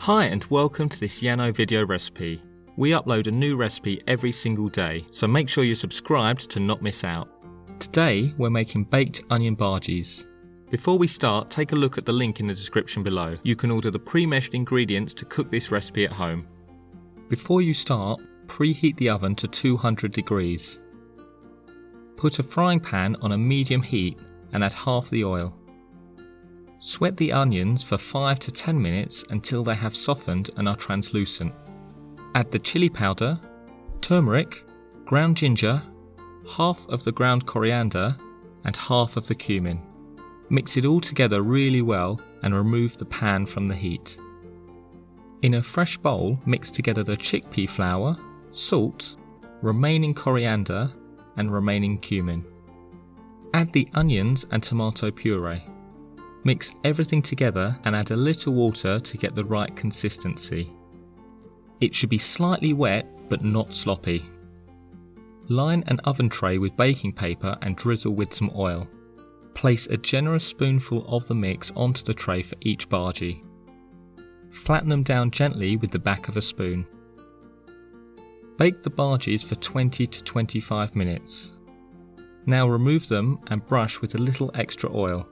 Hi and welcome to this Yano video recipe. We upload a new recipe every single day, so make sure you're subscribed to not miss out. Today we're making baked onion bhajis. Before we start, take a look at the link in the description below. You can order the pre-meshed ingredients to cook this recipe at home. Before you start, preheat the oven to 200 degrees. Put a frying pan on a medium heat and add half the oil. Sweat the onions for 5 to 10 minutes until they have softened and are translucent. Add the chili powder, turmeric, ground ginger, half of the ground coriander and half of the cumin. Mix it all together really well and remove the pan from the heat. In a fresh bowl, mix together the chickpea flour, salt, remaining coriander and remaining cumin. Add the onions and tomato puree. Mix everything together and add a little water to get the right consistency. It should be slightly wet but not sloppy. Line an oven tray with baking paper and drizzle with some oil. Place a generous spoonful of the mix onto the tray for each bhaji. Flatten them down gently with the back of a spoon. Bake the bhajis for 20 to 25 minutes. Now remove them and brush with a little extra oil.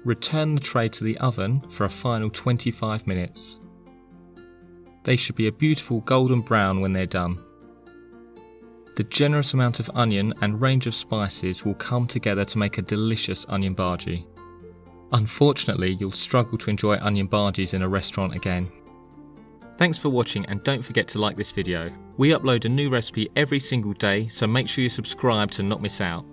Return the tray to the oven for a final 25 minutes. They should be a beautiful golden brown when they're done. The generous amount of onion and range of spices will come together to make a delicious onion bhaji. Unfortunately, you'll struggle to enjoy onion bhajis in a restaurant again. Thanks for watching and don't forget to like this video. We upload a new recipe every single day, so make sure you subscribe to not miss out.